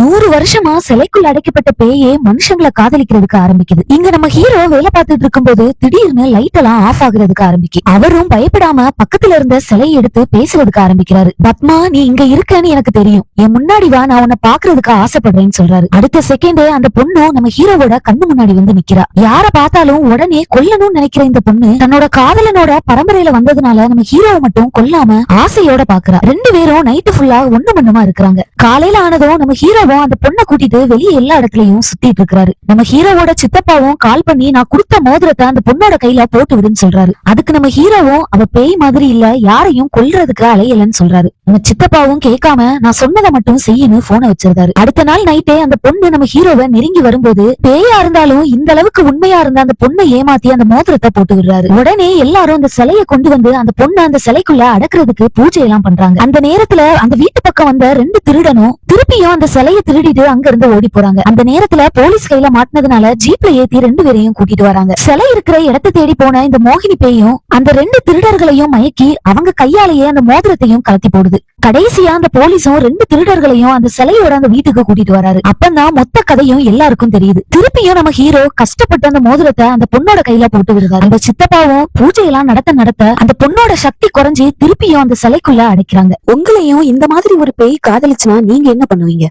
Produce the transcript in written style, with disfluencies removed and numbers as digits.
100 வருஷமா சிலைக்குள்ள அடைக்கப்பட்ட பேயே மனுஷங்களை காதலிக்கிறதுக்கு ஆரம்பிக்குது. இங்க நம்ம ஹீரோ வேலை பார்த்துட்டு இருக்கும்போது திடீர்னு லைட் எல்லாம் ஆஃப் ஆகுறதுக்கு ஆரம்பிக்கு. அவரும் பயப்படாம பக்கத்துல இருந்த சிலையை எடுத்து பேசுறதுக்கு ஆரம்பிக்கிறாரு. பத்மா, நீ இங்க இருக்கன்னு எனக்கு தெரியும், என் முன்னாடி வா, நான் உன்னை பாக்குறதுக்கு ஆசைப்படுறேன்னு சொல்றாரு. அடுத்த செகண்டே அந்த பொண்ணு நம்ம ஹீரோவோட கண்ணு முன்னாடி வந்து நிக்கிறா. யார பார்த்தாலும் உடனே கொல்லணும்னு நினைக்கிற இந்த பொண்ணு தன்னோட காதலனோட பரம்பரையில வந்ததுனால நம்ம ஹீரோவை மட்டும் கொல்லாம ஆசையோட பாக்குறா. 2 பேரும் நைட்டு ஃபுல்லா ஒண்ணு மண்ணுமா இருக்கிறாங்க. காலையில ஆனதும் நம்ம ஹீரோவும் அந்த பொண்ணை கூட்டிட்டு வெளியே எல்லா இடத்துலயும் சுத்திட்டு இருக்காரு. நம்ம ஹீரோவோட சித்தப்பாவும் கால் பண்ணி நான் கொடுத்த மோதிரத்தை அந்த பொண்ணோட கையில போட்டு விடுன்னு சொல்றாரு. அதுக்கு நம்ம ஹீரோவும் அவ பேய் மாதிரி இல்ல, யாரையும் கொல்றதுக்கு அலையலன்னு சொல்றாரு. நம்ம சித்தப்பாவும் கேட்காம நான் சொன்னதை மட்டும் செய்யன்னு போனை வச்சிருந்தாரு. அடுத்த நாள் நைட்டே அந்த பொண்ணு நம்ம ஹீரோவை நெருங்கி வரும்போது பேயா இருந்தாலும் இந்த அளவுக்கு உண்மையா இருந்த அந்த பொண்ணை ஏமாத்தி அந்த மோதிரத்தை போட்டு விடுறாரு. உடனே எல்லாரும் அந்த சிலையை கொண்டு வந்து அந்த பொண்ணை அந்த சிலைக்குள்ள அடக்குறதுக்கு பூஜை எல்லாம் பண்றாங்க. அந்த நேரத்துல அந்த வீட்டு பக்கம் வந்த 2 திருடனும் திருப்பியும் அந்த சிலையை திருடிட்டு அங்க இருந்து ஓடி போறாங்க. அந்த நேரத்துல போலீஸ் கையில மாட்டினதுனால ஜீப்ல ஏத்தி 2 பேரையும் கூட்டிட்டு வராங்க. சிலை இருக்கிற இடத்தை தேடி போன இந்த மோகினி பேயும் அந்த 2 திருடர்களையும் மயக்கி அவங்க கையாலேயே அந்த மோதிரத்தையும் கலத்தி போடுது. கடைசியா அந்த போலீஸும் 2 திருடர்களையும் அந்த சிலையோட அந்த வீட்டுக்கு கூட்டிட்டு வராரு. அப்பதான் மொத்த கதையும் எல்லாருக்கும் தெரியுது. திருப்பியும் நம்ம ஹீரோ கஷ்டப்பட்டு அந்த மோதிரத்தை அந்த பொண்ணோட கையில போட்டு விடுறாரு. அந்த சித்தப்பாவும் பூஜையெல்லாம் நடத்த அந்த பொண்ணோட சக்தி குறைஞ்சி திருப்பியும் அந்த சிலைக்குள்ள அடைக்கிறாங்க. உங்களையும் இந்த மாதிரி ஒரு பேய் காதலிச்சுனா நீங்க என்ன பண்ணுவீங்க?